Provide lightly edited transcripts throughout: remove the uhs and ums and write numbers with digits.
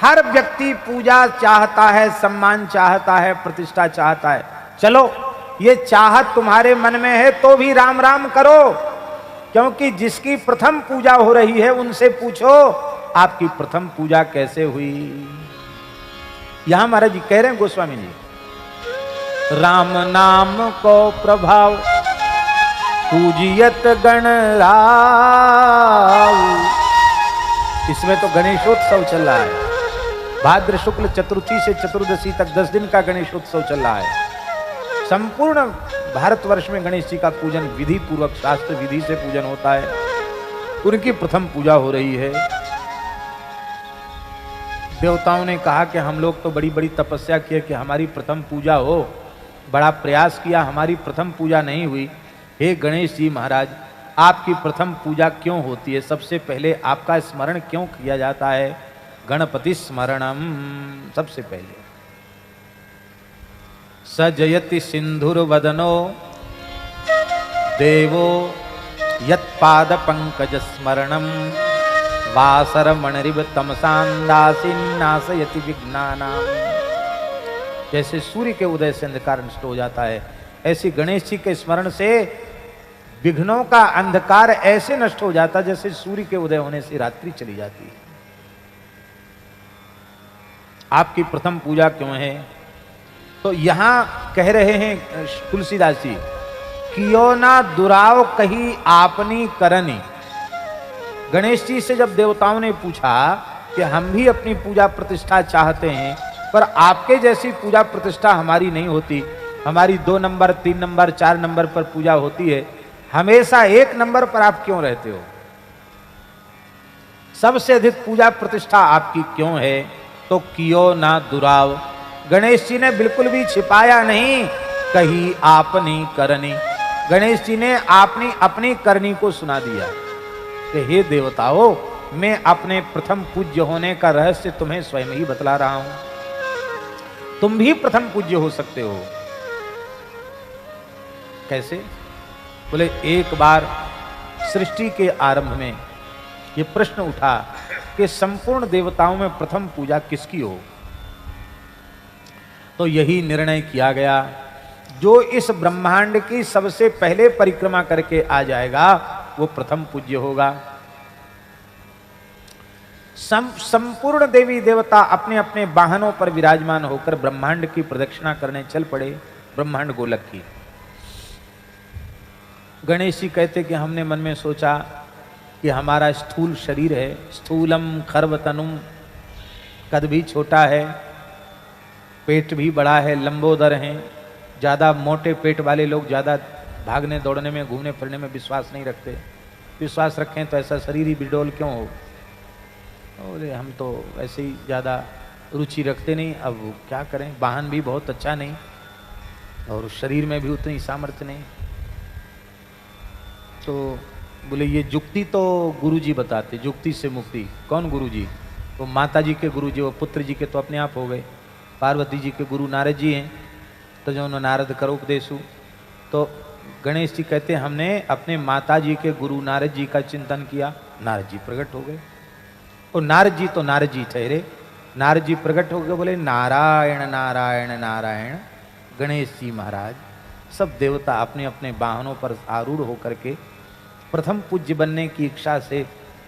हर व्यक्ति पूजा चाहता है, सम्मान चाहता है, प्रतिष्ठा चाहता है। चलो ये चाहत तुम्हारे मन में है तो भी राम राम करो, क्योंकि जिसकी प्रथम पूजा हो रही है उनसे पूछो आपकी प्रथम पूजा कैसे हुई। यहां महाराज जी कह रहे हैं गोस्वामी जी, राम नाम को प्रभाव पूजियत गण राव। इसमें तो गणेशोत्सव चल रहा है, भाद्र शुक्ल चतुर्थी से चतुर्दशी तक 10 दिन का गणेशोत्सव चल रहा है। संपूर्ण भारतवर्ष में गणेश जी का पूजन विधि पूर्वक शास्त्र विधि से पूजन होता है। उनकी प्रथम पूजा हो रही है। देवताओं ने कहा कि हम लोग तो बड़ी बड़ी तपस्या किए कि हमारी प्रथम पूजा हो, बड़ा प्रयास किया, हमारी प्रथम पूजा नहीं हुई। हे गणेश जी महाराज, आपकी प्रथम पूजा क्यों होती है? सबसे पहले आपका स्मरण क्यों किया जाता है? गणपति स्मरणम सबसे पहले। सजयति सिंधुर वदनो देवो यत्पाद पंकज स्मरणम वासर मणरिव तमसांदासीन नासयति विघ्नानाम। जैसे सूर्य के उदय से अंधकार नष्ट हो जाता है, ऐसी गणेश जी के स्मरण से विघ्नों का अंधकार ऐसे नष्ट हो जाता जैसे सूर्य के उदय होने से रात्रि चली जाती है। आपकी प्रथम पूजा क्यों है? तो यहां कह रहे हैं तुलसीदास जी, कियो ना दुराव कही आपनी करनी। गणेश जी से जब देवताओं ने पूछा कि हम भी अपनी पूजा प्रतिष्ठा चाहते हैं, पर आपके जैसी पूजा प्रतिष्ठा हमारी नहीं होती, हमारी 2 नंबर 3 नंबर 4 नंबर पर पूजा होती है, हमेशा 1 नंबर पर आप क्यों रहते हो? सबसे अधिक पूजा प्रतिष्ठा आपकी क्यों है? तो कियो ना दुराव, गणेश जी ने बिल्कुल भी छिपाया नहीं, कही आपनी करनी। गणेश जी ने आपनी अपनी करनी को सुना दिया कि हे देवताओं, मैं अपने प्रथम पूज्य होने का रहस्य तुम्हें स्वयं ही बतला रहा हूं। तुम भी प्रथम पूज्य हो सकते हो। कैसे? बोले एक बार सृष्टि के आरंभ में यह प्रश्न उठा कि संपूर्ण देवताओं में प्रथम पूजा किसकी हो? तो यही निर्णय किया गया, जो इस ब्रह्मांड की सबसे पहले परिक्रमा करके आ जाएगा वो प्रथम पूज्य होगा। संपूर्ण देवी देवता अपने अपने वाहनों पर विराजमान होकर ब्रह्मांड की प्रदक्षिणा करने चल पड़े, ब्रह्मांड गोलक की। गणेश जी कहते कि हमने मन में सोचा कि हमारा स्थूल शरीर है, स्थूलम खर्वतनुम, कद भी छोटा है, पेट भी बड़ा है, लंबोदर हैं। ज़्यादा मोटे पेट वाले लोग ज़्यादा भागने दौड़ने में घूमने फिरने में विश्वास नहीं रखते। विश्वास रखें तो ऐसा शरीर ही बिडोल क्यों हो? बोले हम तो ऐसे ही ज़्यादा रुचि रखते नहीं, अब क्या करें, वाहन भी बहुत अच्छा नहीं और शरीर में भी उतनी सामर्थ्य नहीं। तो बोले ये जुक्ति तो गुरुजी बताते, जुक्ति से मुक्ति। कौन गुरुजी? वो माता जी के गुरुजी, वो पुत्र जी के तो अपने आप हो गए। पार्वती जी के गुरु नारद जी हैं, तो जो नारद करो उपदेशु। तो गणेश जी कहते हमने अपने माता जी के गुरु नारद जी का चिंतन किया, नारद जी प्रकट हो गए। और नारद जी तो नारद जी ठहरे, नारद जी प्रकट हो गए, बोले नारायण नारायण नारायण। गणेश जी महाराज सब देवता अपने अपने वाहनों पर आरूढ़ होकर के प्रथम पूज्य बनने की इच्छा से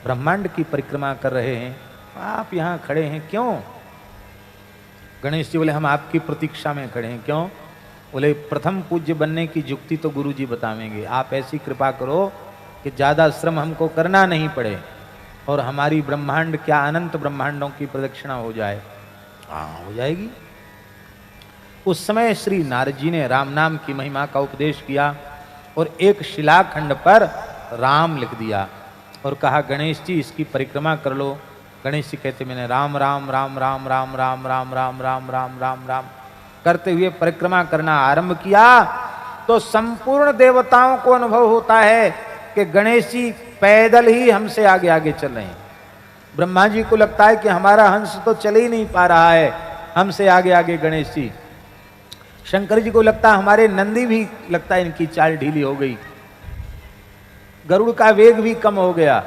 ब्रह्मांड की परिक्रमा कर रहे हैं। आप यहाँ खड़े हैं क्यों? गणेश जी बोले हम आपकी प्रतीक्षा में खड़े हैं। क्यों? बोले प्रथम पूज्य बनने की युक्ति तो गुरु जी बतावेंगे, आप ऐसी कृपा करो कि ज़्यादा श्रम हमको करना नहीं पड़े और हमारी ब्रह्मांड क्या अनंत ब्रह्मांडों की प्रदक्षिणा हो जाए। हाँ, हो जाएगी। उस समय श्री नारद जी ने राम नाम की महिमा का उपदेश किया और एक शिलाखंड पर राम लिख दिया और कहा गणेश जी इसकी परिक्रमा कर लो। गणेश जी कहते मैंने राम राम राम राम राम राम राम राम राम राम राम राम करते हुए परिक्रमा करना आरंभ किया। तो संपूर्ण देवताओं को अनुभव होता है कि गणेश जी पैदल ही हमसे आगे आगे चल रहे हैं। ब्रह्मा जी को लगता है कि हमारा हंस तो चल ही नहीं पा रहा है, हमसे आगे आगे गणेश जी। शंकर जी को लगता है हमारे नंदी भी लगता है इनकी चाल ढीली हो गई, गरुड़ का वेग भी कम हो गया।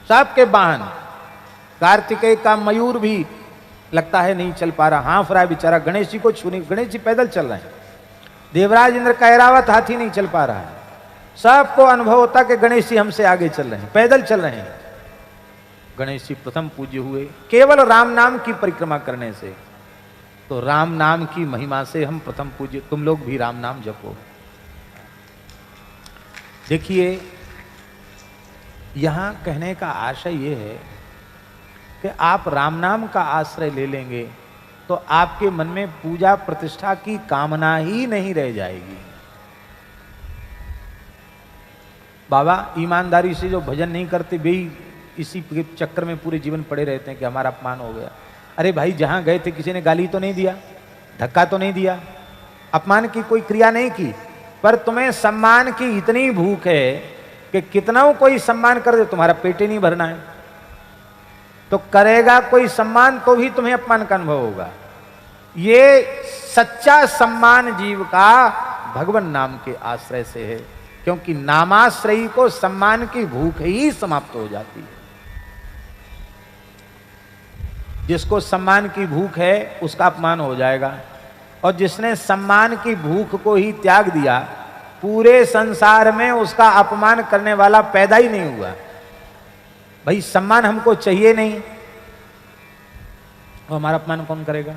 सबके वाहन। कार्तिकेय का मयूर भी लगता है नहीं चल पा रहा, हाँफ रहा है बेचारा, गणेश जी को छूने, गणेश जी पैदल चल रहे हैं। देवराज इंद्र का ऐरावत हाथी नहीं चल पा रहा है। सबको अनुभव होता कि गणेश जी हमसे आगे चल रहे हैं, पैदल चल रहे हैं। गणेश जी प्रथम पूज्य हुए केवल राम नाम की परिक्रमा करने से। तो राम नाम की महिमा से हम प्रथम पूज्य। तुम लोग भी राम नाम जपो। देखिए, यहां कहने का आशय यह है कि आप राम नाम का आश्रय ले लेंगे तो आपके मन में पूजा प्रतिष्ठा की कामना ही नहीं रह जाएगी। बाबा ईमानदारी से जो भजन नहीं करते वे इसी के चक्कर में पूरे जीवन पड़े रहते हैं कि हमारा अपमान हो गया। अरे भाई, जहां गए थे किसी ने गाली तो नहीं दिया, धक्का तो नहीं दिया, अपमान की कोई क्रिया नहीं की, पर तुम्हें सम्मान की इतनी भूख है कि कितना कोई सम्मान कर दे तुम्हारा पेट ही नहीं भरना है। तो करेगा कोई सम्मान तो भी तुम्हें अपमान का अनुभव होगा। ये सच्चा सम्मान जीव का भगवान नाम के आश्रय से है, क्योंकि नामाश्रयी को सम्मान की भूख ही समाप्त हो जाती है। जिसको सम्मान की भूख है उसका अपमान हो जाएगा, और जिसने सम्मान की भूख को ही त्याग दिया, पूरे संसार में उसका अपमान करने वाला पैदा ही नहीं हुआ। भाई सम्मान हमको चाहिए नहीं, और हमारा अपमान कौन करेगा?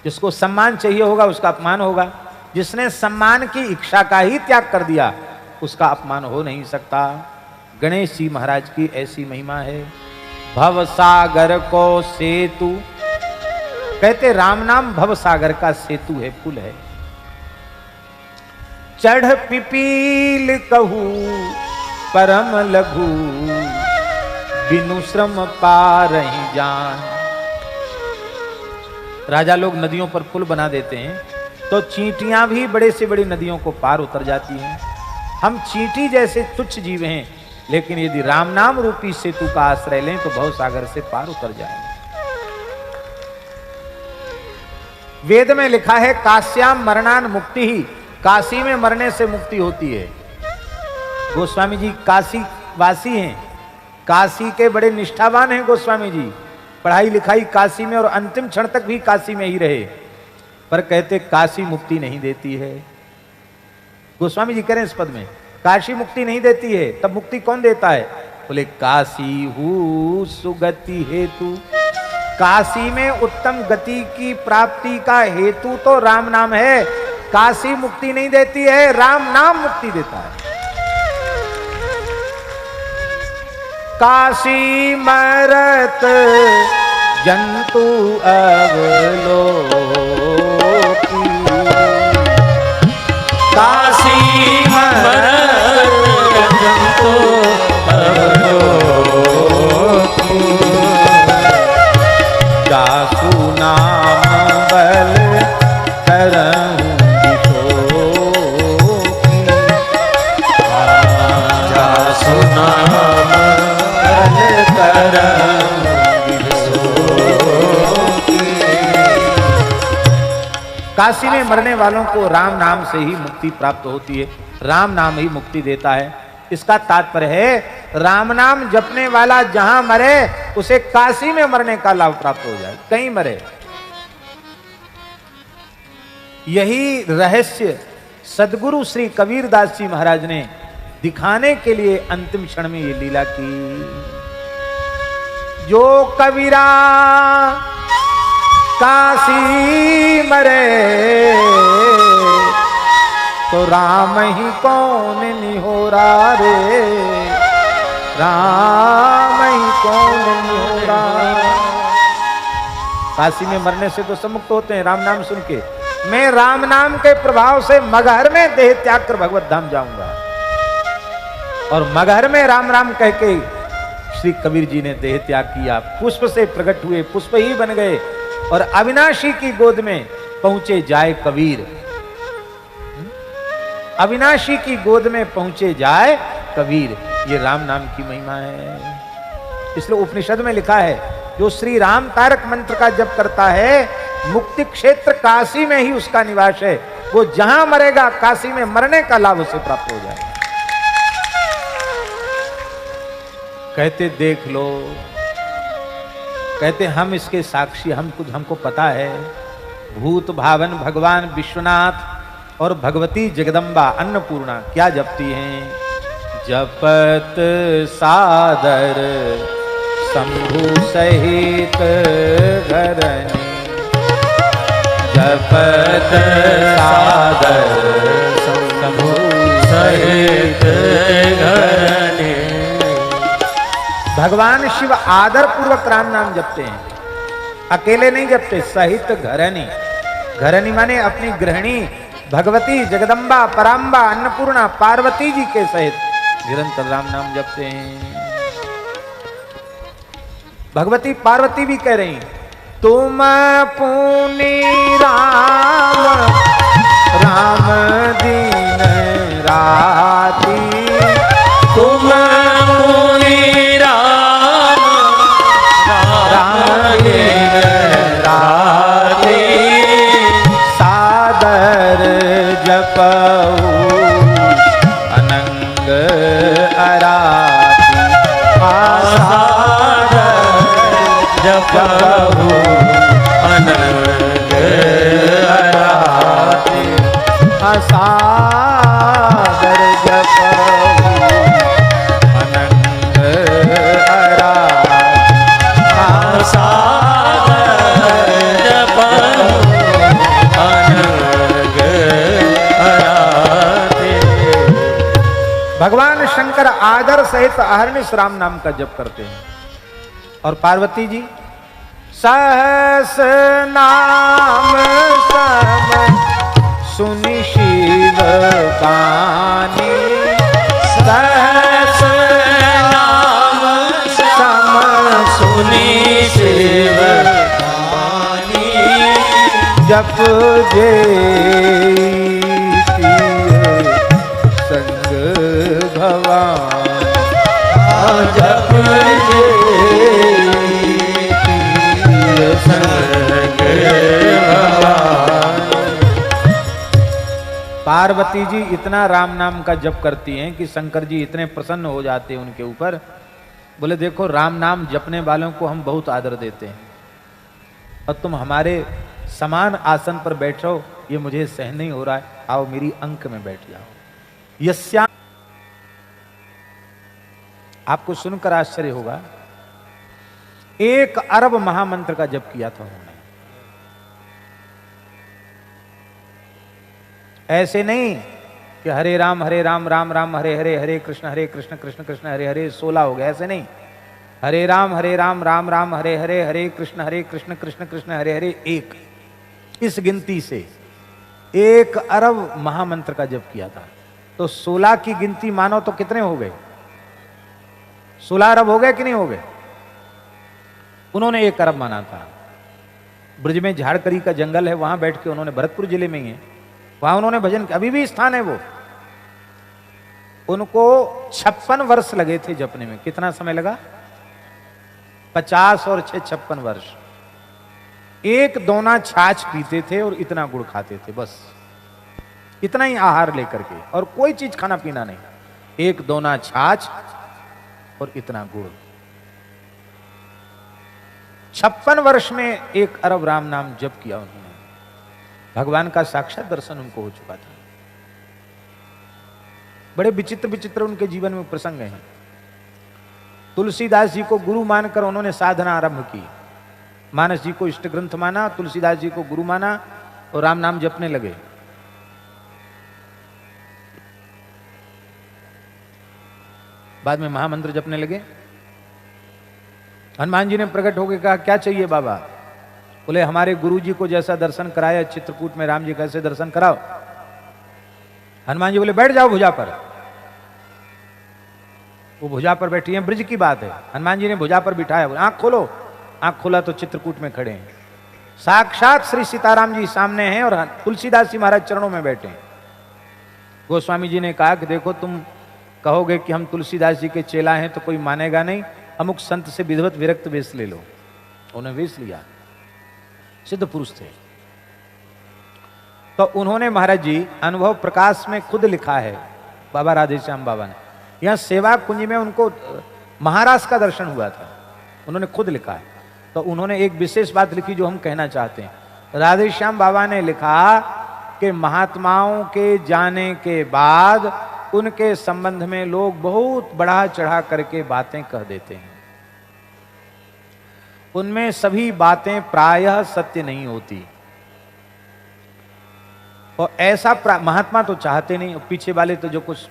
जिसको सम्मान चाहिए होगा उसका अपमान होगा। जिसने सम्मान की इच्छा का ही त्याग कर दिया उसका अपमान हो नहीं सकता। गणेश जी महाराज की ऐसी महिमा है। भव सागर को सेतु, कहते राम नाम भव सागर का सेतु है, पुल है। चढ़ पिपील कहू परम लघु, बिनु श्रम पारहि जान। राजा लोग नदियों पर पुल बना देते हैं तो चींटियां भी बड़े से बड़ी नदियों को पार उतर जाती हैं। हम चींटी जैसे तुच्छ जीव हैं, लेकिन यदि राम नाम रूपी सेतु का आश्रय लें तो भव सागर से पार उतर जाएंगे। वेद में लिखा है काश्याम मरणान मुक्ति ही, काशी में मरने से मुक्ति होती है। गोस्वामी जी काशी वासी हैं, काशी के बड़े निष्ठावान हैं गोस्वामी जी। पढ़ाई लिखाई काशी में और अंतिम क्षण तक भी काशी में ही रहे, पर कहते काशी मुक्ति नहीं देती है। गोस्वामी जी कह रहे हैं इस पद में काशी मुक्ति नहीं देती है, तब मुक्ति कौन देता है? बोले काशी हु सुगति हेतु, काशी में उत्तम गति की प्राप्ति का हेतु तो राम नाम है। काशी मुक्ति नहीं देती है, राम नाम मुक्ति देता है। काशी मरत जंतु अवलोकी, काशी मरत जंतु अवलोकी, जासु नाम बल करहु बिशोकी, जासु नाम बल करहु बिशोकी। काशी में मरने वालों को राम नाम से ही मुक्ति प्राप्त होती है, राम नाम ही मुक्ति देता है। इसका तात्पर्य है राम नाम जपने वाला जहां मरे उसे काशी में मरने का लाभ प्राप्त हो जाए, कहीं मरे। यही रहस्य सदगुरु श्री कबीरदास जी महाराज ने दिखाने के लिए अंतिम क्षण में ये लीला की। जो कबीरा काशी मरे, तो राम ही कौन निहोरा रे, राम ही कौन निहोरा। काशी में मरने से तो सब मुक्त होते हैं राम नाम सुन के। मैं राम नाम के प्रभाव से मगहर में देह त्याग कर भगवत धाम जाऊंगा। और मगहर में राम राम कह के श्री कबीर जी ने देह त्याग किया, पुष्प से प्रकट हुए, पुष्प ही बन गए और अविनाशी की गोद में पहुंचे जाए कबीर। अविनाशी की गोद में पहुंचे जाए कबीर, ये राम नाम की महिमा है। इसलिए उपनिषद में लिखा है जो श्री राम तारक मंत्र का जप करता है, मुक्ति क्षेत्र काशी में ही उसका निवास है। वो जहां मरेगा काशी में मरने का लाभ उसे प्राप्त हो जाएगा। कहते देख लो, कहते हम इसके साक्षी, हम कुछ हमको पता है। भूत भावन भगवान विश्वनाथ और भगवती जगदम्बा अन्नपूर्णा क्या जपती हैं? जपत सादर शंभु सहित घरनी, जपत सादर शंभु सहित घरनी। भगवान शिव आदर पूर्वक राम नाम जपते हैं, अकेले नहीं जपते, सहित घरनी। घरनी माने अपनी गृहिणी भगवती जगदम्बा पराम्बा अन्नपूर्णा पार्वती जी के सहित निरंतर राम नाम जपते हैं। भगवती पार्वती भी कह रही, तुम पुनि राम राम दीन राती, तुम पुनि राम राम दीन राती, सादर जपऊ अनंग अराती, सादर जपऊ अनंग अराती, सादर जपऊ अनंग अराती, सादर जपऊ अनंग अराती। भगवान शंकर आदर सहित अहर्निश राम नाम का जप करते हैं। और पार्वती जी सहस नाम सब सुनि शिव बानी, सहस नाम सब सुनि शिव बानी, जप जे संग भवान, जप जे पार्वती जी इतना राम नाम का जप करती हैं कि शंकर जी इतने प्रसन्न हो जाते हैं उनके ऊपर। बोले देखो राम नाम जपने वालों को हम बहुत आदर देते हैं और तुम हमारे समान आसन पर बैठो, ये मुझे सहन नहीं हो रहा है, आओ मेरी अंक में बैठ जाओ। यस्या, आपको सुनकर आश्चर्य होगा, 1 अरब महामंत्र का जप किया था उन्होंने। ऐसे नहीं कि हरे राम राम राम हरे हरे, हरे कृष्ण कृष्ण कृष्ण हरे हरे 16 हो गए, ऐसे नहीं। हरे राम राम राम हरे हरे, हरे कृष्ण कृष्ण कृष्ण हरे हरे 1। इस गिनती से 1 अरब महामंत्र का जप किया था। तो 16 की गिनती मानो तो कितने हो गए? 16 अरब हो गए कि नहीं हो गए? उन्होंने 1 अरब माना था। ब्रज में झाड़करी का जंगल है, वहां बैठ के उन्होंने, भरतपुर जिले में ही है, वहां उन्होंने भजन, अभी भी स्थान है वो। उनको 56 वर्ष लगे थे जपने में। कितना समय लगा? 50 और 6 56 वर्ष। 1 दोना छाछ पीते थे और इतना गुड़ खाते थे, बस इतना ही आहार लेकर के, और कोई चीज खाना पीना नहीं। 1 दोना छाछ और इतना गुड़। 56 वर्ष में 1 अरब राम नाम जप किया उन्होंने। भगवान का साक्षात दर्शन उनको हो चुका था। बड़े विचित्र विचित्र उनके जीवन में प्रसंग हैं। तुलसीदास जी को गुरु मानकर उन्होंने साधना आरंभ की। मानस जी को इष्ट ग्रंथ माना, तुलसीदास जी को गुरु माना और राम नाम जपने लगे। बाद में महामंत्र जपने लगे। हनुमान जी ने प्रकट होकर कहा क्या चाहिए बाबा? बोले हमारे गुरु जी को जैसा दर्शन कराया चित्रकूट में राम जी कैसे दर्शन कराओ। हनुमान जी बोले बैठ जाओ भुजा पर। वो भुजा पर बैठी हैं, ब्रज की बात है। हनुमान जी ने भुजा पर बिठाया, आंख खोलो। आंख खोला तो चित्रकूट में खड़े हैं साक्षात श्री सीताराम जी सामने हैं और तुलसीदास जी महाराज चरणों में बैठे हैं। गोस्वामी जी ने कहा कि देखो तुम कहोगे कि हम तुलसीदास जी के चेला हैं तो कोई मानेगा नहीं, अमुक संत से विधवत विरक्त वेश ले लो। उन्होंने वेश लिया, सिद्ध पुरुष थे। तो उन्होंने महाराज जी अनुभव प्रकाश में खुद लिखा है, बाबा राधेश्याम बाबा ने। यहाँ सेवा कुंज में उनको महाराज का दर्शन हुआ था, उन्होंने खुद लिखा है। तो उन्होंने एक विशेष बात लिखी जो हम कहना चाहते हैं। राधे श्याम बाबा ने लिखा कि महात्माओं के जाने के बाद उनके संबंध में लोग बहुत बढ़ा चढ़ा करके बातें कह देते हैं, उनमें सभी बातें प्रायः सत्य नहीं होती। और ऐसा महात्मा तो चाहते नहीं, पीछे वाले तो जो कुछ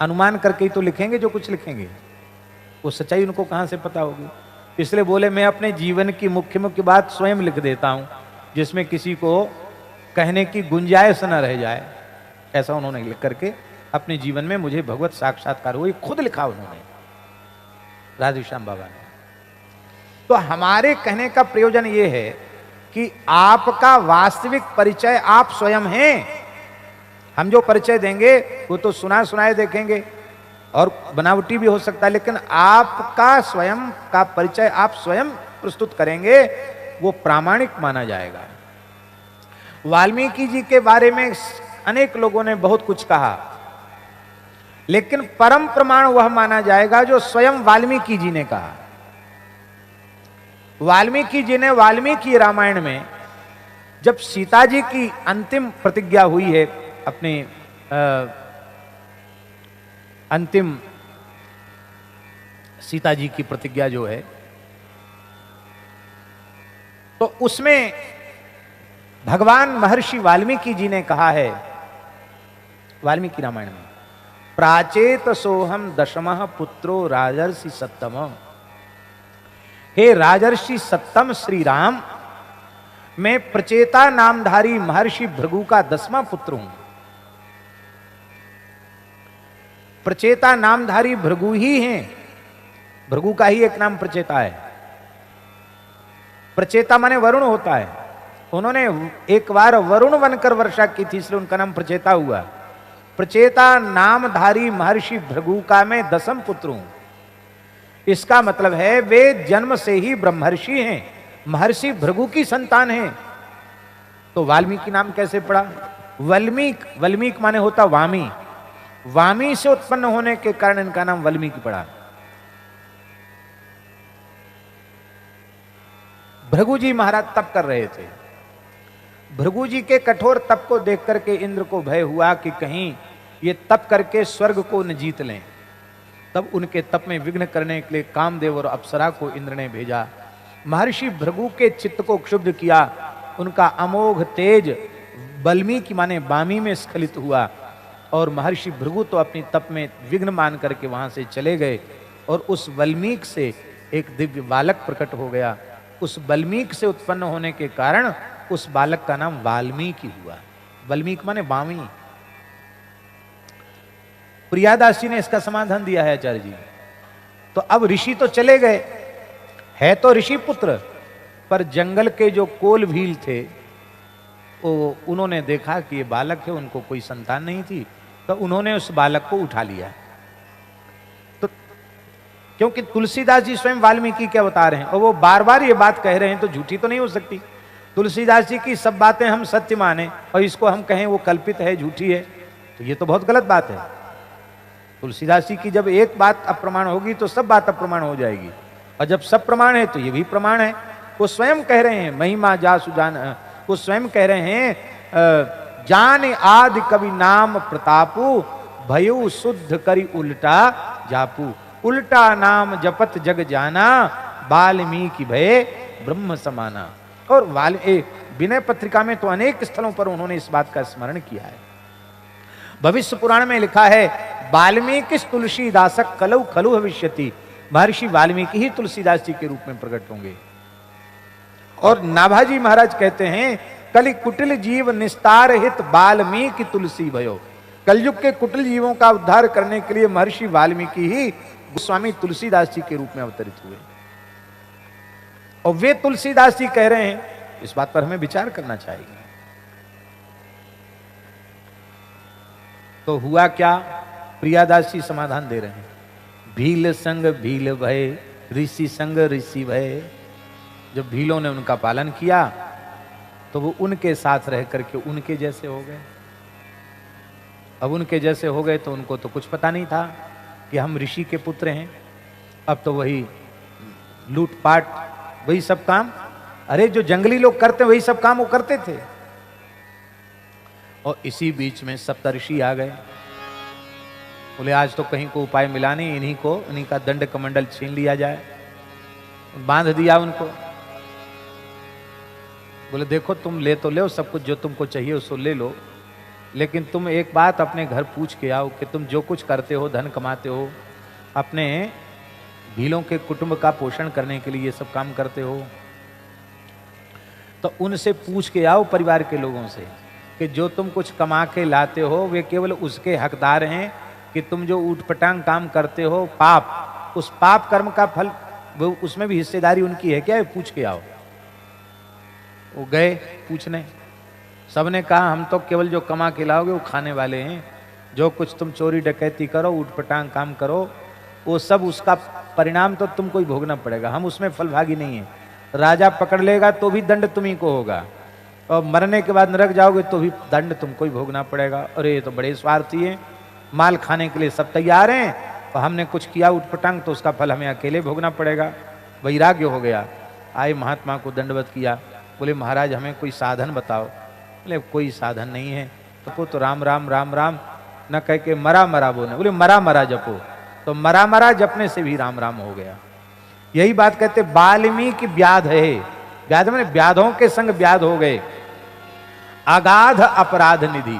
अनुमान करके ही तो लिखेंगे, जो कुछ लिखेंगे वो सच्चाई उनको कहां से पता होगी। इसलिए बोले मैं अपने जीवन की मुख्य मुख्य बात स्वयं लिख देता हूं, जिसमें किसी को कहने की गुंजाइश न रह जाए। ऐसा उन्होंने लिख करके अपने जीवन में मुझे भगवत साक्षात्कार हुआ, खुद लिखा उन्होंने, राधे श्याम बाबा ने। तो हमारे कहने का प्रयोजन ये है कि आपका वास्तविक परिचय आप स्वयं हैं। हम जो परिचय देंगे वो तो सुना सुनाए देखेंगे और बनावटी भी हो सकता है, लेकिन आपका स्वयं का परिचय आप स्वयं प्रस्तुत करेंगे, वो प्रामाणिक माना जाएगा। वाल्मीकि जी के बारे में अनेक लोगों ने बहुत कुछ कहा, लेकिन परम प्रमाण वह माना जाएगा जो स्वयं वाल्मीकि जी ने कहा। वाल्मीकि जी ने वाल्मीकि रामायण में जब सीता जी की अंतिम प्रतिज्ञा हुई है, अपने अंतिम सीता जी की प्रतिज्ञा जो है, तो उसमें भगवान महर्षि वाल्मीकि जी ने कहा है, वाल्मीकि रामायण में, प्राचेत सोहम दशमः पुत्रो राजर्षि सत्तम। हे राजर्षि सत्तम श्री राम, मैं प्रचेता नामधारी महर्षि भृगु का 10वां पुत्र हूं। प्रचेता नामधारी भृगु ही हैं, भृगु का ही एक नाम प्रचेता है। प्रचेता माने वरुण होता है। उन्होंने एक बार वरुण बनकर वर्षा की थी, इसलिए उनका नाम प्रचेता हुआ। प्रचेता नामधारी महर्षि भृगु का मैं 10वां पुत्र हूं। इसका मतलब है वे जन्म से ही ब्रह्मर्षि हैं, महर्षि भृगु की संतान हैं। तो वाल्मीकि नाम कैसे पड़ा? वल्मीक माने होता वामी, वामी से उत्पन्न होने के कारण इनका नाम वाल्मीकि पड़ा। भृगु जी महाराज तप कर रहे थे। भृगु जी के कठोर तप को देख करके इंद्र को भय हुआ कि कहीं ये तप करके स्वर्ग को न जीत लें। तब उनके तप में विघ्न करने के लिए कामदेव और अप्सरा को इंद्र ने भेजा। महर्षि भृगु के चित्त को क्षुब्ध किया, उनका अमोघ तेज वाल्मीकि माने वामी में स्खलित हुआ और महर्षि भृगु तो अपनी तप में विघ्न मान करके वहां से चले गए और उस वाल्मीकि से एक दिव्य बालक प्रकट हो गया। उस वाल्मीकि से उत्पन्न होने के कारण उस बालक का नाम वाल्मीकि हुआ। वाल्मीकि माने वामी। प्रियादास जी ने इसका समाधान दिया है आचार्य जी। तो अब ऋषि तो चले गए, है तो ऋषि पुत्र, पर जंगल के जो कोल भील थे वो उन्होंने देखा कि ये बालक है, उनको कोई संतान नहीं थी, तो उन्होंने उस बालक को उठा लिया। तो क्योंकि तुलसीदास जी स्वयं वाल्मीकि क्या बता रहे हैं और वो बार बार ये बात कह रहे हैं, तो झूठी तो नहीं हो सकती। तुलसीदास जी की सब बातें हम सत्य माने और इसको हम कहें वो कल्पित है, झूठी है, तो ये तो बहुत गलत बात है। तुलसीदास जी की जब एक बात अप्रमाण होगी तो सब बात अप्रमाण हो जाएगी, और जब सब प्रमाण है तो ये भी प्रमाण है। वो स्वयं कह रहे हैं महिमा जासु जान, वो स्वयं कह रहे हैं जान आदि कवि नाम प्रतापु, भयु शुद्ध करी उल्टा जापू। उल्टा नाम जपत जग जाना, वाल्मीकि भय ब्रह्म समाना। और विनय पत्रिका में तो अनेक स्थलों पर उन्होंने इस बात का स्मरण किया है। भविष्य पुराण में लिखा है वाल्मीकि तुलसीदास कलौ खलु भविष्यति, महर्षि वाल्मीकि ही तुलसीदास जी के रूप में प्रकट होंगे। और नाभाजी महाराज कहते हैं कलि कुटिल जीव निस्तार हित वाल्मीकि तुलसी भयो। कलयुग के कुटिल जीवों का उद्धार करने के लिए महर्षि वाल्मीकि ही गोस्वामी तुलसीदास जी के रूप में अवतरित हुए। और वे तुलसीदास जी कह रहे हैं, इस बात पर हमें विचार करना चाहिए। तो हुआ क्या? प्रियादास जी समाधान दे रहे हैं, भील संग भील भय, ऋषि संग ऋषि भय। जब भीलों ने उनका पालन किया तो वो उनके साथ रह करके उनके जैसे हो गए। अब उनके जैसे हो गए तो उनको तो कुछ पता नहीं था कि हम ऋषि के पुत्र हैं। अब तो वही लूटपाट, वही सब काम, अरे जो जंगली लोग करते वही सब काम वो करते थे। और इसी बीच में सप्तऋषि आ गए, बोले आज तो कहीं को उपाय मिला नहीं, इन्हीं का दंड कमंडल छीन लिया जाए। बांध दिया उनको, बोले देखो तुम ले तो लो सब कुछ, जो तुमको चाहिए उसको ले लो, लेकिन तुम एक बात अपने घर पूछ के आओ कि तुम जो कुछ करते हो, धन कमाते हो, अपने भीलों के कुटुंब का पोषण करने के लिए ये सब काम करते हो, तो उनसे पूछ के आओ परिवार के लोगों से कि जो तुम कुछ कमा के लाते हो वे केवल उसके हकदार हैं कि तुम जो ऊटपटांग काम करते हो पाप, उस पाप कर्म का फल वो उसमें भी हिस्सेदारी उनकी है क्या? पूछ के आओ। वो गए पूछने, सबने कहा हम तो केवल जो कमा के लाओगे वो खाने वाले हैं, जो कुछ तुम चोरी डकैती करो, ऊटपटांग काम करो, वो सब उसका परिणाम तो तुमको ही भोगना पड़ेगा, हम उसमें फलभागी नहीं है। राजा पकड़ लेगा तो भी दंड तुम्ही को होगा, और मरने के बाद नरक जाओगे तो भी दंड तुमको ही भोगना पड़ेगा। अरे ये तो बड़े स्वार्थी हैं, माल खाने के लिए सब तैयार हैं, और हमने कुछ किया उठपटांग तो उसका फल हमें अकेले भोगना पड़ेगा। वैराग्य हो गया, आए महात्मा को दंडवत किया, बोले महाराज हमें कोई साधन बताओ। बोले कोई साधन नहीं है, तो राम राम राम राम न कह के मरा मरा बोले, बोले मरा मरा जपो, तो मरा मरा जपने से भी राम राम हो गया। यही बात कहते वाल्मीकि व्याध है, व्याध में व्याधों के संग व्याध हो गए, अगाध अपराध निधि,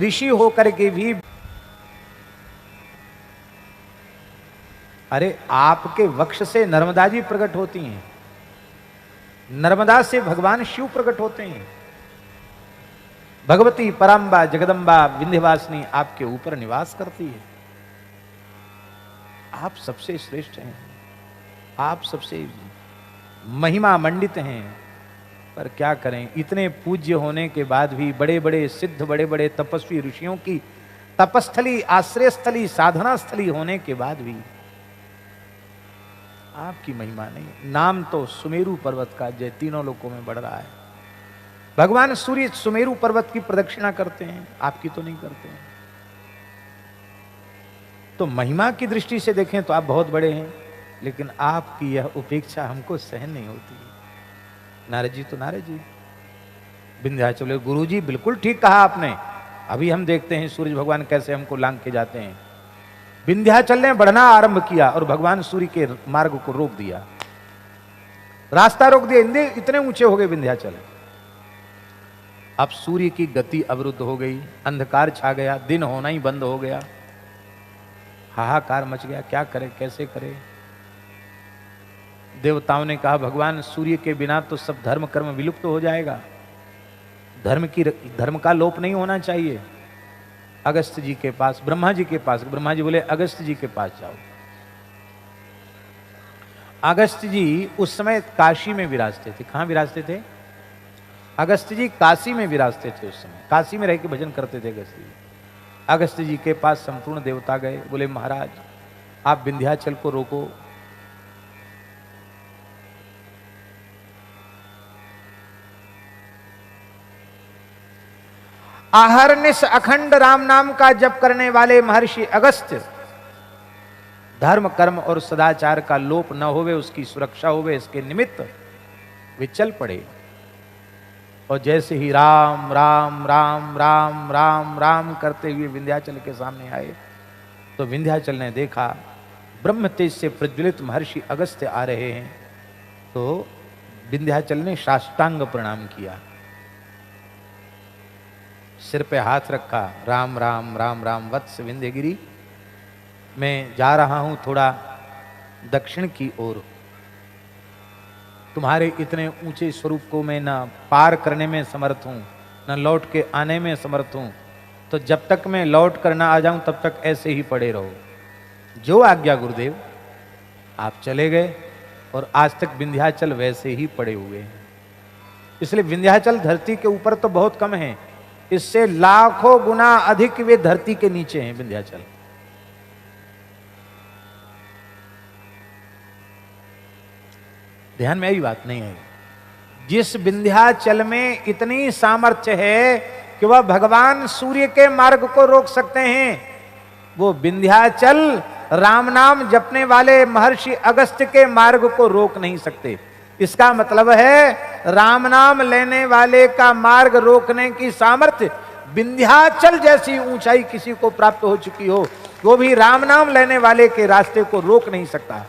ऋषि होकर के भी। अरे आपके वक्ष से नर्मदा जी प्रकट होती हैं, नर्मदा से भगवान शिव प्रकट होते हैं, भगवती पराम्बा जगदम्बा विंध्यवासिनी आपके ऊपर निवास करती है। आप सबसे श्रेष्ठ हैं, आप सबसे महिमा मंडित हैं, पर क्या करें, इतने पूज्य होने के बाद भी, बड़े बड़े सिद्ध, बड़े बड़े तपस्वी ऋषियों की तपस्थली, आश्रय स्थली, साधना स्थली होने के बाद भी आपकी महिमा नहीं। नाम तो सुमेरु पर्वत का जय तीनों लोकों में बढ़ रहा है। भगवान सूर्य सुमेरु पर्वत की प्रदक्षिणा करते हैं, आपकी तो नहीं करते हैं। तो महिमा की दृष्टि से देखें तो आप बहुत बड़े हैं, लेकिन आपकी यह उपेक्षा हमको सहन नहीं होती। नारद जी तो नारद जी, विंध्याचल गुरु जी बिल्कुल ठीक कहा आपने। अभी हम देखते हैं सूर्य भगवान कैसे हमको लांग के जाते हैं। विंध्याचल ने बढ़ना आरंभ किया और भगवान सूर्य के मार्ग को रोक दिया, रास्ता रोक दिया, इतने ऊंचे हो गए विंध्याचल। अब सूर्य की गति अवरुद्ध हो गई, अंधकार छा गया, दिन होना ही बंद हो गया, हाहाकार मच गया, क्या करे कैसे करे। देवताओं ने कहा भगवान सूर्य के बिना तो सब धर्म कर्म विलुप्त हो जाएगा, धर्म का लोप नहीं होना चाहिए। अगस्त जी के पास, ब्रह्मा जी के पास, ब्रह्मा जी बोले अगस्त जी के पास जाओ। अगस्त जी उस समय काशी में विराजते थे। कहां विराजते थे? अगस्त जी काशी में विराजते थे। उस समय काशी में रह के भजन करते थे अगस्त जी। अगस्त जी के पास संपूर्ण देवता गए, बोले महाराज आप विंध्याचल को रोको। आहरनिश अखंड राम नाम का जप करने वाले महर्षि अगस्त्य, धर्म कर्म और सदाचार का लोप न होवे, उसकी सुरक्षा होवे, इसके निमित्त वे चल पड़े। और जैसे ही राम राम राम राम राम राम करते हुए विंध्याचल के सामने आए, तो विंध्याचल ने देखा ब्रह्म तेज से प्रज्वलित महर्षि अगस्त्य आ रहे हैं। तो विंध्याचल ने साष्टांग प्रणाम किया, सिर पे हाथ रखा, राम राम राम राम वत्स विंध्यगिरी, मैं जा रहा हूं थोड़ा दक्षिण की ओर, तुम्हारे इतने ऊंचे स्वरूप को मैं न पार करने में समर्थ हूं, न लौट के आने में समर्थ हूं, तो जब तक मैं लौट कर ना आ जाऊं तब तक ऐसे ही पड़े रहो। जो आज्ञा गुरुदेव। आप चले गए और आज तक विंध्याचल वैसे ही पड़े हुए हैं। इसलिए विंध्याचल धरती के ऊपर तो बहुत कम है, इससे लाखों गुना अधिक वे धरती के नीचे हैं विंध्याचल। ध्यान में आई बात नहीं है। जिस विंध्याचल में इतनी सामर्थ्य है कि वह भगवान सूर्य के मार्ग को रोक सकते हैं, वो विंध्याचल राम नाम जपने वाले महर्षि अगस्त्य के मार्ग को रोक नहीं सकते। इसका मतलब है राम नाम लेने वाले का मार्ग रोकने की सामर्थ्य विंध्याचल जैसी ऊंचाई किसी को प्राप्त हो चुकी हो, वो भी राम नाम लेने वाले के रास्ते को रोक नहीं सकता।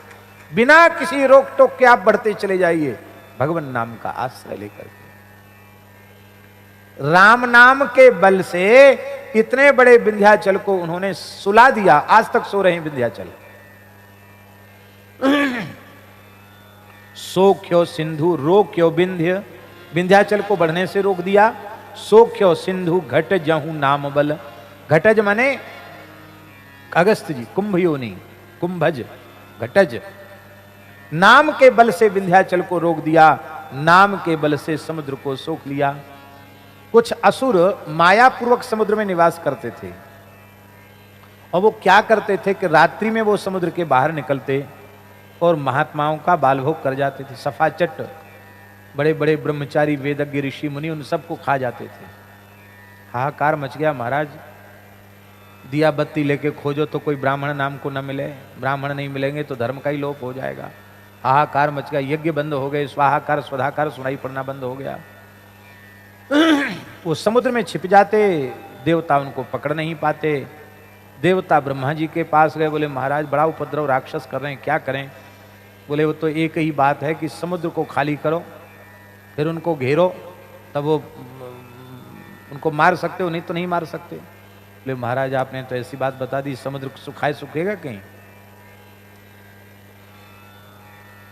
बिना किसी रोक टोक के आप बढ़ते चले जाइए भगवान नाम का आश्रय लेकर के। राम नाम के बल से इतने बड़े विंध्याचल को उन्होंने सुला दिया। आज तक सो रहे हैं विंध्याचल। सोख्यो सिंधु रोक्यो विंध्य, विंध्याचल को बढ़ने से रोक दिया। सोख्यो सिंधु घट जहू नाम बल, घटज माने अगस्त जी, कुंभ योनि, कुंभज, घटज। नाम के बल से विंध्याचल को रोक दिया, नाम के बल से समुद्र को सोख लिया। कुछ असुर मायापूर्वक समुद्र में निवास करते थे और वो क्या करते थे कि रात्रि में वो समुद्र के बाहर निकलते और महात्माओं का बालभोग कर जाते थे। सफाचट बड़े बड़े ब्रह्मचारी वेदज्ञ ऋषि मुनि उन सबको खा जाते थे। हाहाकार मच गया महाराज, दिया बत्ती लेके खोजो तो कोई ब्राह्मण नाम को न मिले, ब्राह्मण नहीं मिलेंगे तो धर्म का ही लोप हो जाएगा। हाहाकार मच गया, यज्ञ बंद हो गए, स्वाहाकार स्वधाकार सुनाई पड़ना बंद हो गया। वो समुद्र में छिप जाते, देवता उनको पकड़ नहीं पाते। देवता ब्रह्मा जी के पास गए, बोले महाराज बड़ा उपद्रव राक्षस कर रहे हैं, क्या करें? बोले वो तो एक ही बात है कि समुद्र को खाली करो, फिर उनको घेरो, तब वो उनको मार सकते हो, नहीं तो नहीं मार सकते। बोले महाराज आपने तो ऐसी बात बता दी, समुद्र सुखाए सूखेगा कहीं?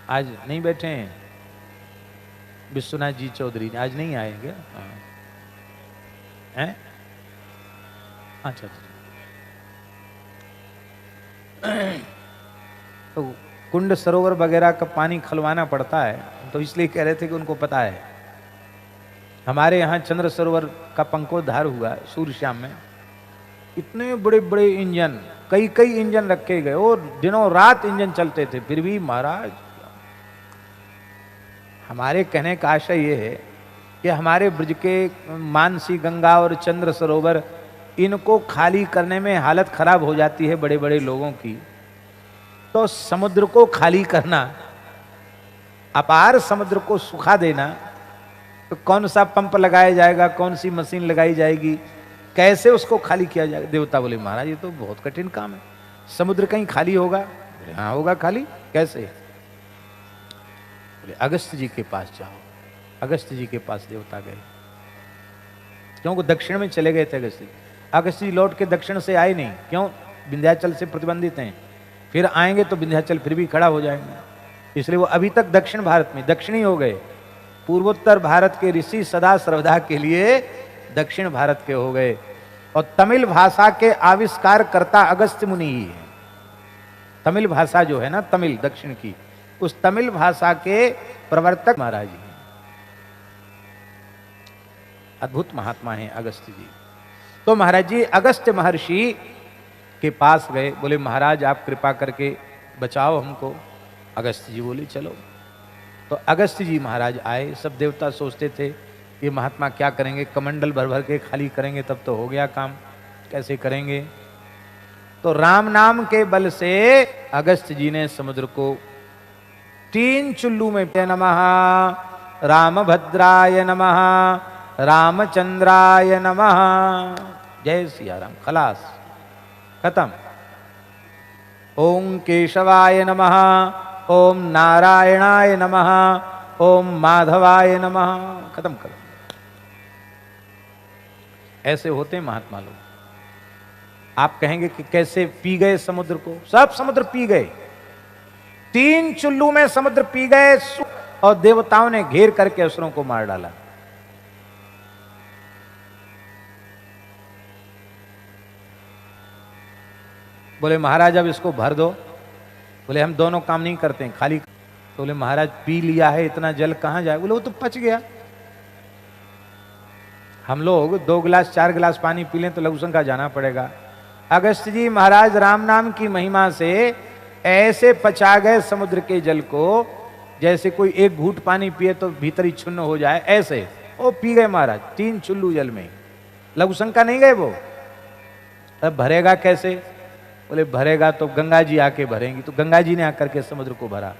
आज नहीं बैठे हैं विश्वनाथ जी चौधरी, आज नहीं आएंगे? हैं? अच्छा तो कुंड सरोवर वगैरह का पानी खलवाना पड़ता है, तो इसलिए कह रहे थे कि उनको पता है। हमारे यहाँ चंद्र सरोवर का पंखोद्धार हुआ सूर्यश्याम में, इतने बड़े बड़े इंजन, कई कई इंजन रखे गए और दिनों रात इंजन चलते थे, फिर भी महाराज हमारे कहने का आशय ये है कि हमारे ब्रज के मानसी गंगा और चंद्र सरोवर, इनको खाली करने में हालत खराब हो जाती है बड़े बड़े लोगों की, तो समुद्र को खाली करना, अपार समुद्र को सुखा देना, तो कौन सा पंप लगाया जाएगा, कौन सी मशीन लगाई जाएगी, कैसे उसको खाली किया जाएगा? देवता बोले महाराज ये तो बहुत कठिन काम है, समुद्र कहीं खाली होगा? हाँ होगा खाली, कैसे? बोले अगस्त जी के पास जाओ। अगस्त जी के पास देवता गए, क्योंकि दक्षिण में चले गए थे अगस्त जी। अगस्त जी लौट के दक्षिण से आए नहीं, क्यों? विंध्याचल से प्रतिबंधित हैं, फिर आएंगे तो विंध्याचल फिर भी खड़ा हो जाएंगे, इसलिए वो अभी तक दक्षिण भारत में दक्षिणी हो गए। पूर्वोत्तर भारत के ऋषि सदा श्रद्धा के लिए दक्षिण भारत के हो गए। और तमिल भाषा के आविष्कार करता अगस्त्य मुनि ही है। तमिल भाषा जो है ना, तमिल दक्षिण की, उस तमिल भाषा के प्रवर्तक महाराज जी, अद्भुत महात्मा हैं अगस्त्य जी। तो महाराज जी अगस्त्य महर्षि के पास गए, बोले महाराज आप कृपा करके बचाओ हमको। अगस्त्य जी बोले चलो। तो अगस्त्य जी महाराज आए। सब देवता सोचते थे ये महात्मा क्या करेंगे, कमंडल भर भर के खाली करेंगे तब तो हो गया काम, कैसे करेंगे? तो राम नाम के बल से अगस्त्य जी ने समुद्र को 3 चुल्लू में नमः रामभद्राय नमः रामचंद्राय नमः, जय सिया राम, खलास, खत्म। ओम केशवाय नमः, ओम नारायणाय नमः, ओम माधवाय नमः, खत्म करो। ऐसे होते हैं महात्मा लोग। आप कहेंगे कि कैसे पी गए समुद्र को? सब समुद्र पी गए, 3 चुल्लू में समुद्र पी गए और देवताओं ने घेर करके असुरों को मार डाला। बोले महाराज अब इसको भर दो। बोले हम दोनों काम नहीं करते हैं, खाली। तो बोले महाराज पी लिया है, इतना जल कहां जाए? बोले वो तो पच गया। हम लोग 2 गिलास 4 गिलास पानी पी लें तो लघुशंका जाना पड़ेगा। अगस्त्य जी महाराज राम नाम की महिमा से ऐसे पचा गए समुद्र के जल को, जैसे कोई एक घूंट पानी पिए तो भीतर ही छुन्न हो जाए, ऐसे वो पी गए महाराज 3 चुल्लू जल में। लघुशंका नहीं गए वो। अब भरेगा कैसे? बोले भरेगा तो गंगा जी आके भरेंगी, तो गंगा जी ने आकर के समुद्र को भरा।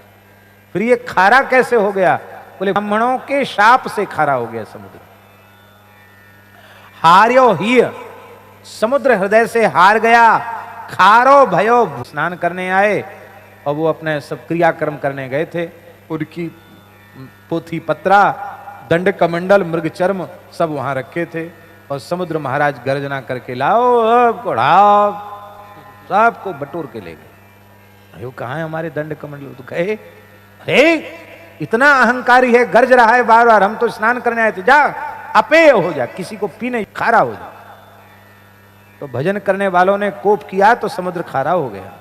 फिर ये खारा कैसे हो गया? बोले ब्राह्मणों के शाप से खारा हो गया समुद्र। हार्यो ही, समुद्र हृदय से हार गया। खारो भयो, स्नान करने आए और वो अपने सब क्रियाक्रम करने गए थे। उनकी पोथी पत्रा, दंड कमंडल, मृग चर्म सब वहां रखे थे और समुद्र महाराज गर्जना करके लाओ कोढ़ाओ, सबको बटोर के ले गए। अरे कहाँ है हमारे दंड कमंडल? तो कहे अरे इतना अहंकारी है, गर्ज रहा है बार बार, हम तो स्नान करने आए थे, जा अपेय हो जा, किसी को पीने खारा हो जा। तो भजन करने वालों ने कोप किया तो समुद्र खारा हो गया।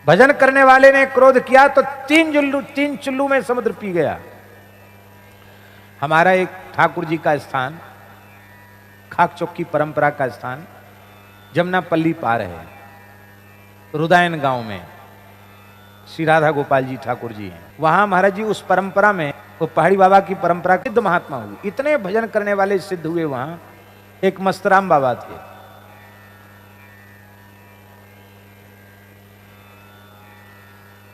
भजन करने वाले ने क्रोध किया तो तीन चुल्लू में समुद्र पी गया। हमारा एक ठाकुर जी का स्थान, खाक चौकी परंपरा का स्थान, जमुनापल्ली पार है, रुदायन गांव में श्री राधा गोपाल जी ठाकुर जी हैं। वहां महाराज जी उस परंपरा में, वो पहाड़ी बाबा की परंपरा सिद्ध महात्मा हुए, इतने भजन करने वाले सिद्ध हुए। वहां एक मस्तराम बाबा थे,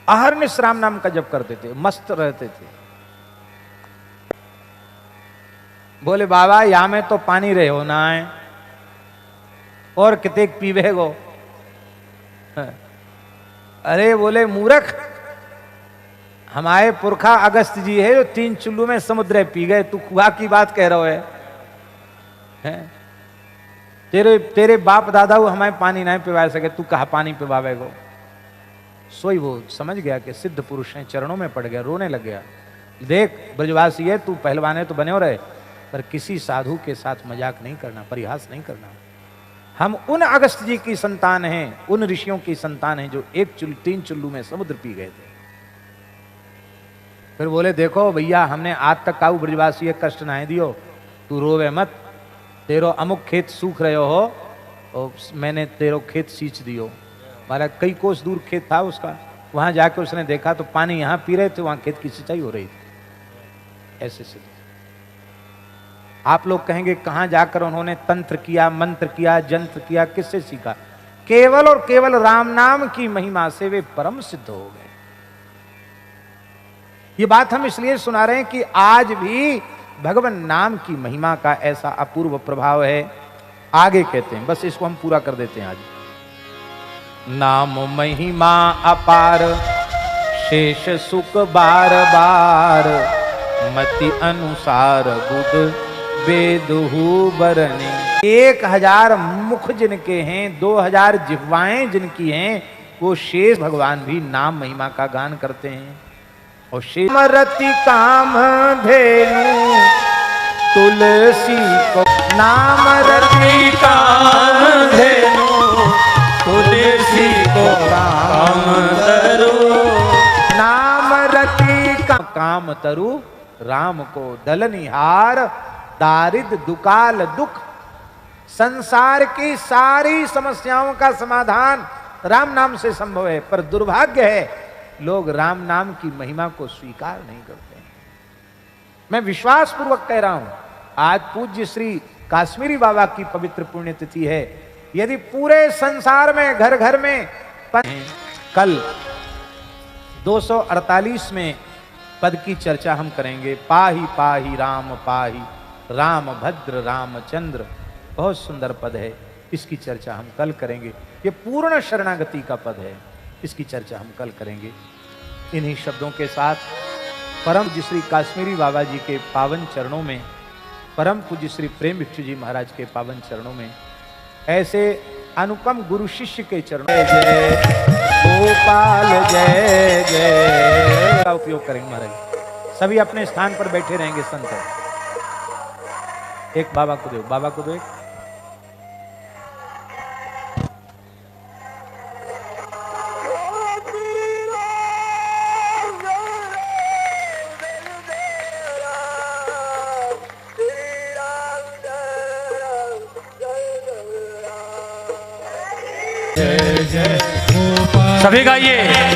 अहरनिश राम नाम का जप करते थे, मस्त रहते थे। बोले बाबा यहां में तो पानी रहे हो ना है और कितेक पीवे गो। अरे बोले मूर्ख, हमारे पुरखा अगस्त जी है जो 3 चुल्लू में समुद्र पी गए, तू कुआ की बात कह रहा है? तेरे बाप दादा हमें पानी नहीं पिवा सके, तू कहा पानी पिवावे गो? सोई वो समझ गया कि सिद्ध पुरुष हैं, चरणों में पड़ गया, रोने लग गया। देख ब्रजवासी है, तू पहलवान है तो बने हो रहे, पर किसी साधु के साथ मजाक नहीं करना, परिहास नहीं करना। हम उन अगस्त जी की संतान हैं, उन ऋषियों की संतान हैं जो 3 चुल्लू में समुद्र पी गए थे। फिर बोले देखो भैया, हमने आज तक काऊ ब्रजवासी कष्ट ना दियो, तू रोवे मत, तेरो अमुक खेत सूख रहे हो और मैंने तेरो खेत सींच दियो। हमारा कई कोस दूर खेत था उसका, वहां जाके उसने देखा तो पानी यहां पी रहे थे, वहां खेत की सिंचाई हो रही थी। ऐसे से आप लोग कहेंगे कहां जाकर उन्होंने तंत्र किया, मंत्र किया, जंत्र किया, किससे सीखा? केवल और केवल राम नाम की महिमा से वे परम सिद्ध हो गए। ये बात हम इसलिए सुना रहे हैं कि आज भी भगवान नाम की महिमा का ऐसा अपूर्व प्रभाव है। आगे कहते हैं, बस इसको हम पूरा कर देते हैं आज। नाम महिमा अपार, शेष सुख बार बार, मति अनुसार बुध वेदहु बरने। 1000 मुख जिनके हैं, 2000 जिह्वाएं जिनकी हैं, वो शेष भगवान भी नाम महिमा का गान करते हैं। और शेष रति काम धेनु तुलसी को, नाम रति काम धेनु तुलसी को काम तरु, नाम रति काम तरु, राम को दलनिहार, दारिद्र दुकाल दुख, संसार की सारी समस्याओं का समाधान राम नाम से संभव है। पर दुर्भाग्य है लोग राम नाम की महिमा को स्वीकार नहीं करते हैं। मैं विश्वास पूर्वक कह रहा हूं, आज पूज्य श्री काश्मीरी बाबा की पवित्र पुण्यतिथि है। यदि पूरे संसार में घर घर में कल 248 में पद की चर्चा हम करेंगे। पाही पाही राम पाही, राम भद्र रामचंद्र, बहुत सुंदर पद है, इसकी चर्चा हम कल करेंगे। ये पूर्ण शरणागति का पद है, इसकी चर्चा हम कल करेंगे। इन्हीं शब्दों के साथ परम पूज्य श्री काश्मीरी बाबा जी के पावन चरणों में, परम पूज्य श्री प्रेम भिक्षु जी महाराज के पावन चरणों में, ऐसे अनुपम गुरु शिष्य के चरणों में जय गोपाल जय जय का उपयोग करेंगे महाराज। सभी अपने स्थान पर बैठे रहेंगे। संत एक बाबा को दो, बाबा को दो एक। सभी गाइए।